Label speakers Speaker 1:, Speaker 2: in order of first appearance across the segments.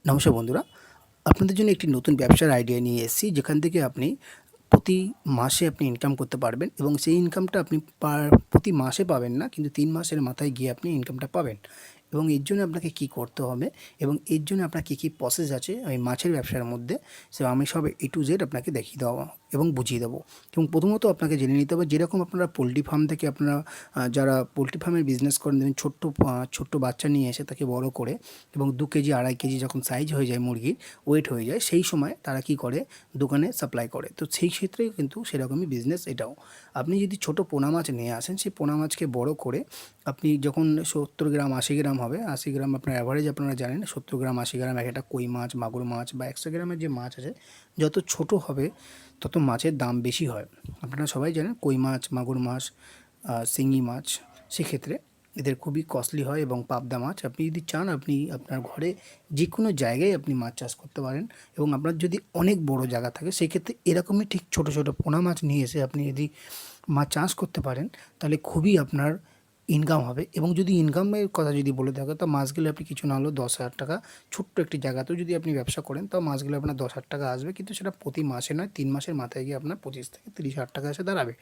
Speaker 1: নমস্কার বন্ধুরা, আপনাদের জন্য একটি নতুন ব্যবসার আইডিয়া নিয়ে এসেছি, যেখান থেকে আপনি প্রতি মাসে আপনি ইনকাম করতে পারবেন এবং সেই ইনকামটা আপনি প্রতি মাসে পাবেন না, কিন্তু ৩ মাসের মাথায় গিয়ে আপনি ইনকামটা পাবেন। এবং এর জন্য আপনাকে কী করতে হবে এবং এর জন্য আপনার কী প্রসেস আছে এই মাছের ব্যবসার মধ্যে, আমি সব A to Z আপনাকে দেখিয়ে দেওয়া এবং বুঝিয়ে দেবো। এবং প্রথমত আপনাকে জেনে নিতে হবে, যেরকম আপনারা পোলট্রি ফার্ম থেকে আপনারা যারা পোলট্রি ফার্মের বিজনেস করেন, দেখবেন ছোট্ট বাচ্চা নিয়ে এসে তাকে বড় করে এবং 2 কেজি 2.5 কেজি যখন সাইজ হয়ে যায়, মুরগির ওয়েট হয়ে যায়, সেই সময় তারা কী করে, দোকানে সাপ্লাই করে। তো সেই ক্ষেত্রে কিন্তু সেরকমই বিজনেস এটাও। আপনি যদি ছোট পোনা মাছ নিয়ে আসেন, সেই পোনা মাছকে বড় করে আপনি যখন 70 গ্রাম 80 গ্রাম হবে, 80 গ্রাম আপনার অ্যাভারেজ আপনারা জানেন, 70 গ্রাম 80 গ্রাম এক একটা কই মাছ, মাগুর মাছ বা 100 গ্রামের যে মাছ আছে, যত ছোট হবে তত মাছের দাম বেশি হয়। আপনারা সবাই জানেন কই মাছ, মাগুর মাছ, শিঙি মাছ, সেক্ষেত্রে এদের খুবই কস্টলি হয়। এবং পাবদা মাছ, আপনি যদি চান আপনি আপনার ঘরে যে কোনো জায়গায় আপনি মাছ চাষ করতে পারেন। এবং আপনার যদি অনেক বড় জায়গা থাকে, সেক্ষেত্রে এরকমই ঠিক ছোট ছোট পোনা মাছ নিয়ে এসে আপনি যদি মাছ চাষ করতে পারেন, তাহলে খুবই আপনার ইনকাম হবে। এবং যদি ইনকামের কথা যদি বলে থাকে, তো মাস গেলে আপনি কিছু না হলেও 10,000 টাকা, ছোট্ট একটি জায়গাতেও যদি আপনি ব্যবসা করেন, তাও মাস গেলে আপনার 10,000 টাকা আসবে। কিন্তু সেটা প্রতি মাসে নয়, 3 মাসের মাথায় গিয়ে আপনার 25 থেকে 30,000 টাকা এসে দাঁড়াবে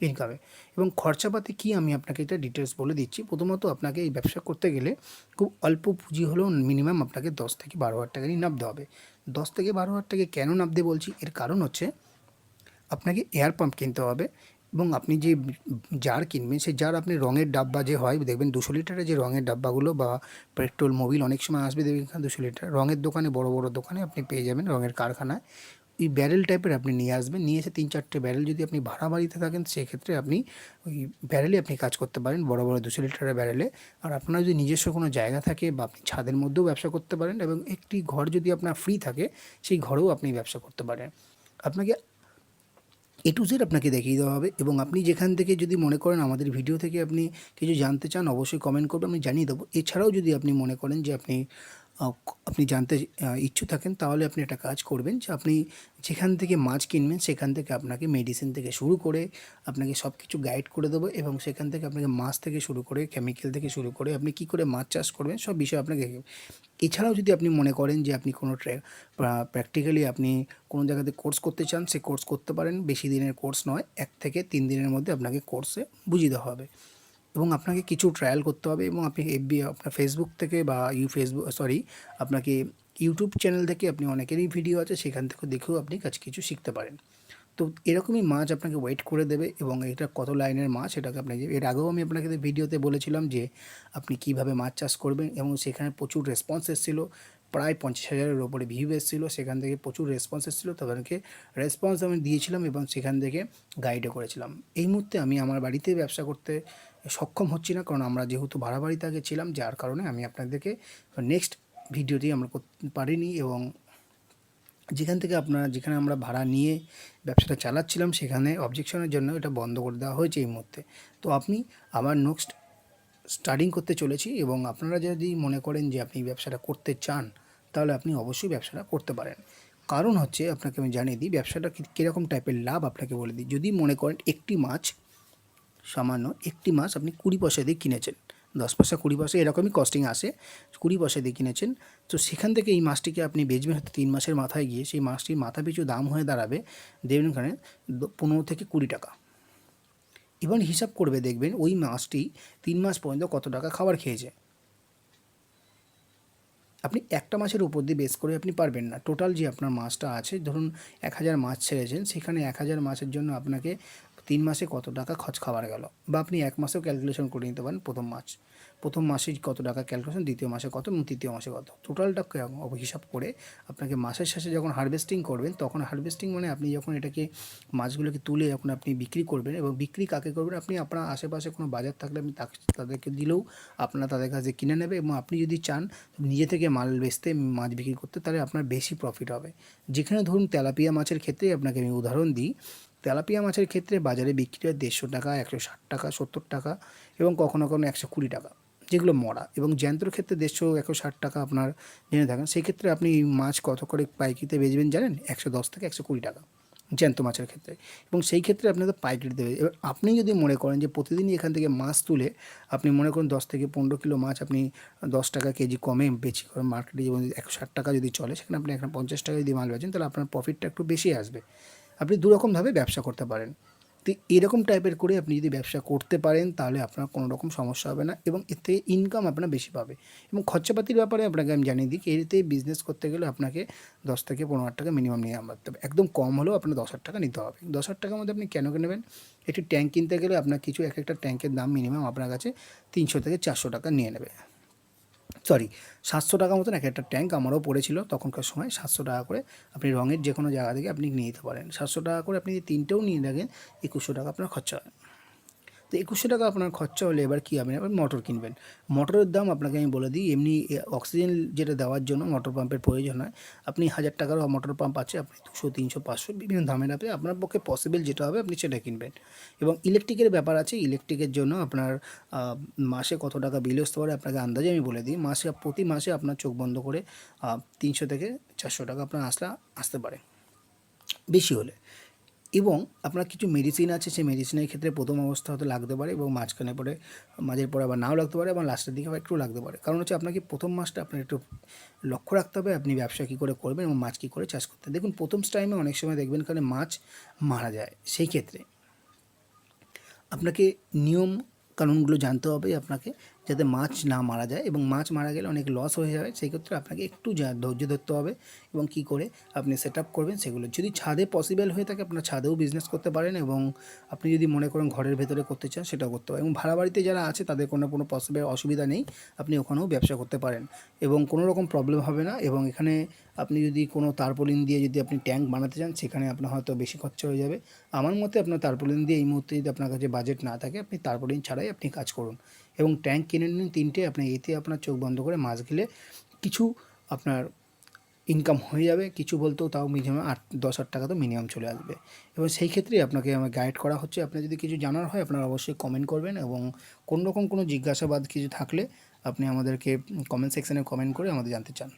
Speaker 1: ইনকামে। এবং খরচাপাতি কী, আমি আপনাকে এটা ডিটেলস বলে দিচ্ছি। প্রথমত আপনাকে এই ব্যবসা করতে গেলে খুব অল্প পুঁজি হলেও মিনিমাম আপনাকে 10 থেকে 12,000 টাকা নিয়ে নামতে হবে। 10 থেকে 12,000 টাকা কেন নামতে বলছি, এর কারণ হচ্ছে আপনাকে এয়ার পাম্প কিনতে হবে। এবং আপনি যে জার কিনবেন, সেই জার আপনি রঙের ডাব্বা যে হয়, দেখবেন 200 লিটারের যে রঙের ডাব্বাগুলো, বা পেট্রোল মোবিল অনেক সময় আসবে, দেখবেন 200 লিটার রঙের দোকানে, বড় বড় দোকানে আপনি পেয়ে যাবেন, রঙের কারখানায়। ওই ব্যারেল টাইপের আপনি নিয়ে আসবেন, নিয়ে এসে 3-4টে ব্যারেল, যদি আপনি ভাড়া বাড়িতে থাকেন সেক্ষেত্রে আপনি ওই ব্যারেলে আপনি কাজ করতে পারেন, বড় বড় 200 লিটারের ব্যারেলে। আর আপনার যদি নিজস্ব কোনো জায়গা থাকে, বা আপনি ছাদের মধ্যেও ব্যবসা করতে পারেন, এবং একটি ঘর যদি আপনার ফ্রি থাকে, সেই ঘরেও আপনি ব্যবসা করতে পারেন। আপনাকে A to Z আপনাকে দেখিয়ে দেওয়া হবে। এবং আপনি যেখান থেকে যদি মনে করেন আমাদের ভিডিও থেকে আপনি কিছু জানতে চান, অবশ্যই কমেন্ট করবেন, আমি জানিয়ে দেবো। এছাড়াও যদি আপনি মনে করেন যে আপনি জানতে ইচ্ছুক থাকেন, তাহলে আপনি একটা কাজ করবেন, যে আপনি যেখান থেকে মাছ কিনবেন সেখান থেকে আপনাকে মেডিসিন থেকে শুরু করে আপনাকে সব কিছু গাইড করে দেবো। এবং সেখান থেকে আপনাকে মাছ থেকে শুরু করে কেমিক্যাল থেকে শুরু করে আপনি কী করে মাছ চাষ করবেন, সব বিষয়ে আপনাকে। এছাড়াও যদি আপনি মনে করেন যে আপনি কোনো প্র্যাকটিক্যালি আপনি কোনো জায়গাতে কোর্স করতে চান, সে কোর্স করতে পারেন। বেশি দিনের কোর্স নয়, 1 থেকে 3 দিনের মধ্যে আপনাকে কোর্সে বুঝিয়ে দেওয়া হবে। এবং আপনাকে কিছু ট্রায়াল করতে হবে, এবং আপনি আপনার ফেসবুক থেকে বা আপনাকে ইউটিউব চ্যানেল থেকে আপনি অনেকেরই ভিডিও আছে, সেখান থেকে দেখেও আপনি কিছু শিখতে পারেন। তো এরকমই মাছ আপনাকে ওয়েট করে দেবে। এবং এটা কত লাইনের মাছ, এটাকে আপনাকে এর আগেও আমি আপনাকে ভিডিওতে বলেছিলাম যে আপনি কীভাবে মাছ চাষ করবেন, এবং সেখানে প্রচুর রেসপন্স এসেছিলো। প্রায় 50,000-এর ওপরে ভিউ এসেছিলো, সেখান থেকে প্রচুর রেসপন্স এসেছিলো। তাদেরকে রেসপন্স আমি দিয়েছিলাম এবং সেখান থেকে গাইডও করেছিলাম। এই মুহূর্তে আমি আমার বাড়িতে ব্যবসা করতে সক্ষম হচ্ছি না, কারণ আমরা যেহেতু ভাড়া বাড়িতে আগে ছিলাম, যার কারণে আমি আপনাদেরকে নেক্সট ভিডিওটি আমরা করতে পারিনি। এবং যেখানে আমরা ভাড়া নিয়ে ব্যবসাটা চালাচ্ছিলাম, সেখানে অবজেকশনের জন্য এটা বন্ধ করে দেওয়া হয়েছে এই মুহূর্তে। তো আপনি আবার নেক্সট স্টার্টিং করতে চলেছি, এবং আপনারা যদি মনে করেন যে আপনি ব্যবসাটা করতে চান, তাহলে আপনি অবশ্যই ব্যবসাটা করতে পারেন। কারণ হচ্ছে, আপনাকে আমি জানিয়ে দিই ব্যবসাটা কীরকম টাইপের লাভ, আপনাকে বলে দিই। যদি মনে করেন সামান্য একটি মাছ আপনি 20 পয়সা দিয়ে কিনেছেন, 10 পয়সা 20 পয়সা এরকমই কস্টিং আসে, 20 পয়সা দিয়ে কিনেছেন। তো সেখান থেকে এই মাছটিকে আপনি বেচবেন হয়তো 3 মাসের মাথায় গিয়ে, সেই মাছটির মাথা পিছু দাম হয়ে দাঁড়াবে, দেখবেন ওখানে 15 থেকে 20 টাকা। এবার হিসাব করবে, দেখবেন ওই মাছটি 3 মাস পর্যন্ত কত টাকা খাবার খেয়েছে। আপনি একটা মাছের উপর দিয়ে বেস করে আপনি পারবেন না। টোটাল যে আপনার মাছটা আছে, ধরুন 1000 মাছ ছেড়েছেন, সেখানে 1000 মাছের জন্য আপনাকে 3 মাসে কত টাকা খাবার গেল, বা আপনি 1 মাসেও ক্যালকুলেশন করে নিতে পারেন। প্রথম মাসে কত টাকা ক্যালকুলেশন, দ্বিতীয় মাসে কত, এবং তৃতীয় মাসে কত, টোটালটা হিসাব করে আপনাকে মাসের শেষে যখন হারভেস্টিং করবেন, তখন হারভেস্টিং মানে আপনি যখন এটাকে মাছগুলোকে তুলে যখন আপনি বিক্রি করবেন, এবং বিক্রি কাকে করবেন, আপনি আপনার আশেপাশে কোনো বাজার থাকলে আপনি তাদেরকে দিলেও আপনারা তাদের কাছে কিনে নেবে। এবং আপনি যদি চান নিজে থেকে মাল বেচতে, মাছ বিক্রি করতে, তাহলে আপনার বেশি প্রফিট হবে। যেখানে ধরুন তেলাপিয়া মাছের ক্ষেত্রে আপনাকে আমি উদাহরণ দিই, তেলাপিয়া মাছের ক্ষেত্রে বাজারে বিক্রি হয় 150 টাকা, 160 টাকা, 70 টাকা, এবং কখনো কখনো 120 টাকা, যেগুলো মরা। এবং জ্যান্তর ক্ষেত্রে 150-160 টাকা আপনার জেনে থাকেন। সেই ক্ষেত্রে আপনি মাছ কত করে পাইকিতে বেচবেন জানেন? 110 থেকে 120 টাকা জ্যান্ত মাছের ক্ষেত্রে, এবং সেই ক্ষেত্রে আপনাদের পাইকারি দেবে। এবার আপনি যদি মনে করেন যে প্রতিদিনই এখান থেকে মাছ তুলে আপনি মনে করুন 10 থেকে 15 কিলো মাছ আপনি 10 টাকা কেজি কমে বেচি করেন মার্কেটে, যেমন 160 টাকা যদি চলে সেখানে আপনি এখন 50 টাকা যদি মাল বেচেন তাহলে আপনার প্রফিটটা একটু বেশি আসবে। আপনি দুরকমভাবে ব্যবসা করতে পারেন। তো এরকম টাইপের করে আপনি যদি ব্যবসা করতে পারেন তাহলে আপনার কোনো রকম সমস্যা হবে না, এবং এর থেকে ইনকাম আপনার বেশি পাবে। এবং খরচাপাতির ব্যাপারে আপনাকে আমি জানিয়ে দিই, এতে বিজনেস করতে গেলে আপনাকে 10 থেকে 15 হাজার টাকা মিনিমাম নিয়ে নামতে হবে। একদম কম হলেও আপনার 10 হাজার টাকা নিতে হবে। 10 হাজার টাকার মধ্যে আপনি কেন নেবেন? একটি ট্যাঙ্ক কিনতে গেলে আপনার কিছু এক একটা ট্যাঙ্কের দাম মিনিমাম আপনার কাছে 300 থেকে 400 টাকা নিয়ে নেবে। সরি, 700 টাকা মতন এক একটা ট্যাঙ্ক আমারও পড়েছিল তখনকার সময়। 700 টাকা করে আপনি রঙের যে কোনো জায়গা থেকে আপনি নিয়ে নিতে পারেন। 700 টাকা করে আপনি যদি তিনটেও নিয়ে রাখেন 2100 টাকা আপনার খরচা হয়। তো 2100 টাকা আপনার খরচা হলে এবার কী হবে, এবার মোটর কিনবেন। মোটরের দাম আপনাকে আমি বলে দিই, এমনি অক্সিজেন যেটা দেওয়ার জন্য মোটর পাম্পের প্রয়োজন হয়। আপনি 1000 টাকারও মোটর পাম্প আছে, আপনি 200, 300, 500 বিভিন্ন দামের আছে। আপনার পক্ষে পসিবল যেটা হবে আপনি সেটা কিনবেন। এবং ইলেকট্রিকের ব্যাপার আছে, ইলেকট্রিকের জন্য আপনার মাসে কত টাকা বিল আসতে পারে আপনাকে আন্দাজে আমি বলে দিই। প্রতি মাসে আপনার চোখ বন্ধ করে 300 থেকে 400 টাকা আপনার আসতে পারে বেশি হলে। এবং আপনার কিছু মেডিসিন আছে, সেই মেডিসিনের ক্ষেত্রে প্রথম অবস্থা হয়তো লাগতে পারে, এবং মাঝের পরে আবার নাও লাগতে পারে, এবং লাস্টের দিকে আবার একটু লাগতে পারে। কারণ হচ্ছে আপনাকে প্রথম মাসটা আপনার একটু লক্ষ্য রাখতে হবে আপনি ব্যবসা কী করে করবেন এবং মাছ কী করে চাষ করতে। দেখুন প্রথম টাইমে অনেক সময় দেখবেন কারণে মাছ মারা যায়, সেই ক্ষেত্রে আপনাকে নিয়ম কানুনগুলো জানতে হবে আপনাকে, যাতে মাছ না মারা যায়, এবং মাছ মারা গেলে অনেক লস হয়ে যাবে। সেই ক্ষেত্রে আপনাকে একটু ধৈর্য ধরতে হবে, এবং কী করে আপনি সেট আপ করবেন সেগুলো। যদি ছাদে পসিবল হয়ে থাকে আপনার ছাদেও বিজনেস করতে পারেন, এবং আপনি যদি মনে করেন ঘরের ভেতরে করতে চান সেটাও করতে পারেন। এবং ভাড়া বাড়িতে যারা আছে তাদের কোনো পসিবল অসুবিধা নেই, আপনি ওখানেও ব্যবসা করতে পারেন এবং কোনো রকম প্রবলেম হবে না। এবং এখানে আপনি যদি কোনো তারপলিন দিয়ে যদি আপনি ট্যাঙ্ক বানাতে চান সেখানে আপনার হয়তো বেশি খরচা হয়ে যাবে। আমার মতে আপনার তারপলিন দিয়ে এই মুহূর্তে যদি আপনার কাছে বাজেট না থাকে আপনি তারপলিন ছাড়াই আপনি কাজ করুন, এবং ট্যাঙ্ক কিনে নিন 3টে। আপনি এতে আপনার চোখ বন্ধ করে মাছ গেলে কিছু আপনার ইনকাম হয়ে যাবে, কিছু বলতেও তাও মিনিমাম 8-10 হাজার টাকা তো মিনিমাম চলে আসবে। এবং সেই ক্ষেত্রেই আপনাকে আমার গাইড করা হচ্ছে। আপনার যদি কিছু জানার হয় আপনারা অবশ্যই কমেন্ট করবেন, এবং কোনো রকম কোনো জিজ্ঞাসাবাদ কিছু থাকলে আপনি আমাদেরকে কমেন্ট সেকশানে কমেন্ট করে আমাদের জানতে চান।